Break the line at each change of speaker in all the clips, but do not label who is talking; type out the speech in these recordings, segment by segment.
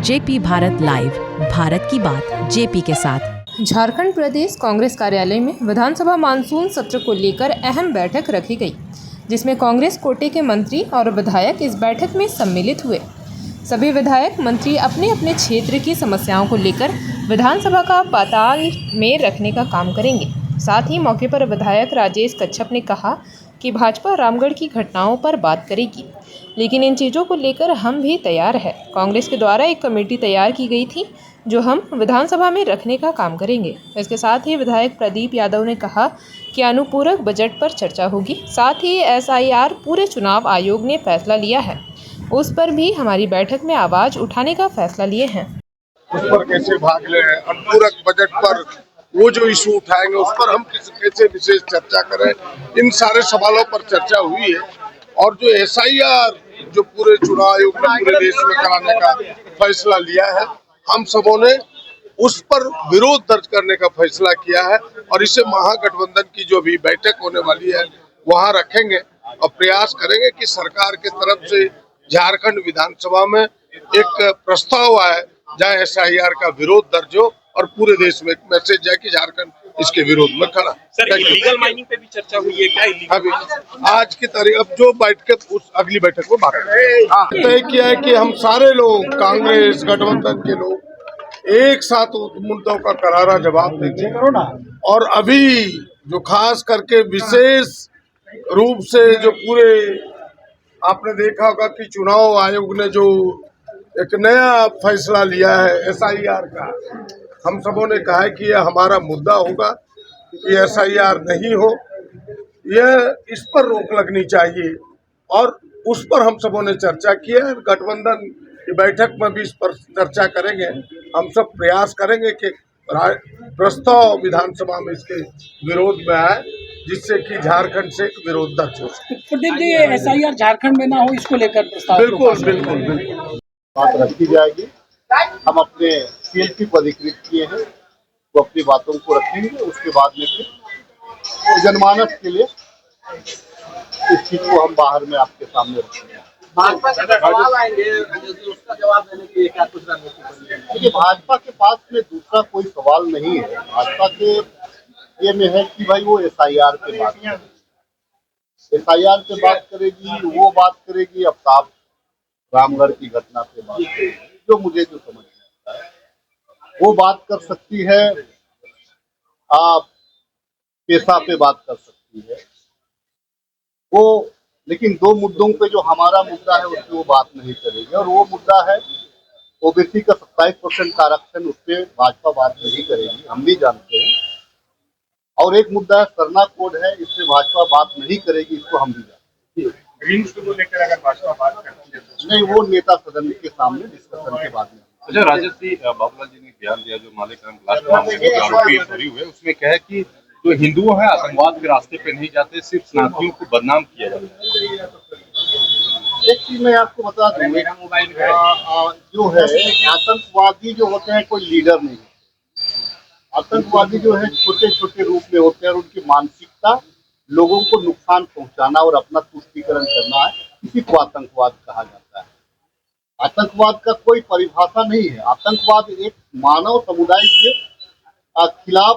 JP Bharat live, Bharat की बात JP के साथ।
झारखंड प्रदेश कांग्रेस कार्यालय में विधानसभा मानसून सत्र को लेकर अहम बैठक रखी गई, जिसमें कांग्रेस कोटे के मंत्री और विधायक इस बैठक में सम्मिलित हुए। सभी विधायक मंत्री अपने अपने क्षेत्र की समस्याओं को लेकर विधानसभा का पाताल में रखने का काम करेंगे। साथ ही मौके पर विधायक राजेश कच्छप ने कहा कि भाजपा रामगढ़ की घटनाओं पर बात करेगी, लेकिन इन चीज़ों को लेकर हम भी तैयार है। कांग्रेस के द्वारा एक कमेटी तैयार की गई थी जो हम विधानसभा में रखने का काम करेंगे। इसके साथ ही विधायक प्रदीप यादव ने कहा कि अनुपूरक बजट पर चर्चा होगी। साथ ही SIR पूरे चुनाव आयोग ने फैसला लिया है, उस पर भी हमारी बैठक में आवाज उठाने का फैसला लिए हैं।
उस पर कैसे भाग ले, अनुपूरक बजट पर वो जो इशू उठाएंगे उस पर हम कैसे विशेष चर्चा करें, इन सारे सवालों पर चर्चा हुई है। और जो SIR जो पूरे चुनाव आयोग ने पूरे देश में कराने का फैसला लिया है, हम सबों ने उस पर विरोध दर्ज करने का फैसला किया है और इसे महागठबंधन की जो भी बैठक होने वाली है वहां रखेंगे और प्रयास करेंगे कि सरकार के तरफ से झारखंड विधानसभा में एक प्रस्ताव आए जहाँ SIR का विरोध दर्ज हो और पूरे देश में एक मैसेज जाए कि झारखंड इसके विरोध में खड़ा।
सर, इलीगल माइनिंग पे भी चर्चा हुई है क्या?
अभी आज की तारीख अब जो बैठक उस अगली बैठक में बात तय किया है कि हम सारे लोग कांग्रेस गठबंधन के लोग एक साथ मुद्दों का करारा जवाब देंगे। और अभी जो खास करके विशेष रूप से जो पूरे आपने देखा होगा कि चुनाव आयोग ने जो एक नया फैसला लिया है SIR का, हम सबों ने कहा है कि यह हमारा मुद्दा होगा कि SIR नहीं हो, यह इस पर रोक लगनी चाहिए और उस पर हम सबों ने चर्चा की है। गठबंधन की बैठक में भी इस पर चर्चा करेंगे। हम सब प्रयास करेंगे कि प्रस्ताव विधानसभा में इसके विरोध में आए, जिससे कि झारखंड से एक विरोध दर्ज हो सके।
प्रदीप जी, SIR झारखंड में ना हो, इसको लेकर प्रस्ताव
बिल्कुल बिल्कुल बिल्कुल
बात रखी जाएगी। हम अपने CLP को अधिकृत किए हैं, वो अपनी बातों को रखेंगे। उसके बाद में फिर जनमानस के लिए इस चीज को हम बाहर में आपके सामने रखेंगे। देखिए, भाजपा के पास में दूसरा कोई सवाल नहीं है। भाजपा के ये में है कि भाई वो SIR पे बात करेगी, SIR पे बात करेगी, वो बात करेगी अब रामगढ़ की घटना पे बात करेगी। जो मुझे जो समझ में आता है वो बात कर सकती है, आप पेशा पे बात कर सकती है वो, लेकिन दो मुद्दों पे जो हमारा मुद्दा है उस पर वो बात नहीं करेगी। और वो मुद्दा है OBC का 27% आरक्षण, उस पर भाजपा बात नहीं करेगी, हम भी जानते हैं। और एक मुद्दा है सरना कोड है, इस पर भाजपा बात नहीं करेगी, इसको हम भी जानते हैं।
ग्रीन्स को लेकर अगर भाजपा बात करती है तो
नहीं, वो नेता सदन के सामने डिस्कशन के बाद में।
अच्छा, राजेश जी, बाबूलाल जी ने बयान दिया जो मालेगांव ब्लास्ट मामले आरोपी हुए, उसमें क्या है कि जो हिंदुओं है आतंकवाद के रास्ते पे नहीं जाते, सिर्फ शरणार्थियों को बदनाम किया जाता है।
एक चीज मैं आपको बता दूं, जो है आतंकवादी जो होते हैं कोई लीडर नहीं है। आतंकवादी जो है छोटे छोटे रूप में होते हैं और उनकी मानसिकता लोगों को नुकसान पहुंचाना और अपना तुष्टीकरण करना है, इसी को आतंकवाद कहा जाता है। आतंकवाद का कोई परिभाषा नहीं है। आतंकवाद एक मानव समुदाय के खिलाफ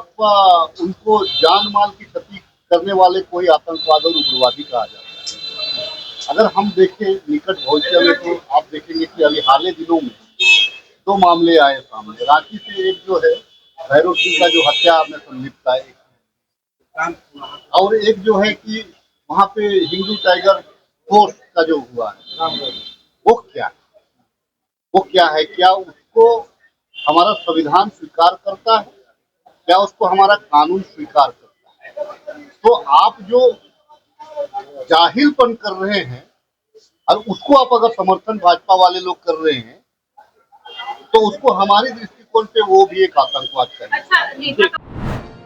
उनको जान माल की क्षति करने वाले को ही आतंकवाद और उग्रवादी कहा जाता है। अगर हम देखें निकट भविष्य में तो आप देखेंगे कि अभी हाल ही दिनों में 2 मामले आए सामने। रांची से एक जो है भैरव सिंह का जो हत्या में संलिप्त है, और एक जो है कि वहाँ पे हिंदू टाइगर फोर्स का जो हुआ है, वो क्या है? वो क्या है? क्या उसको हमारा संविधान स्वीकार करता है? क्या उसको हमारा कानून स्वीकार करता है? तो आप जो जाहिलपन कर रहे हैं और उसको आप अगर समर्थन भाजपा वाले लोग कर रहे हैं तो उसको हमारे दृष्टिकोण पे वो भी एक आतंकवाद करेंगे।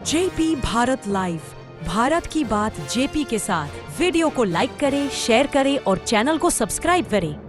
जेपी भारत लाइव, भारत की बात जेपी के साथ। वीडियो को लाइक करें, शेयर करें और चैनल को सब्सक्राइब करें।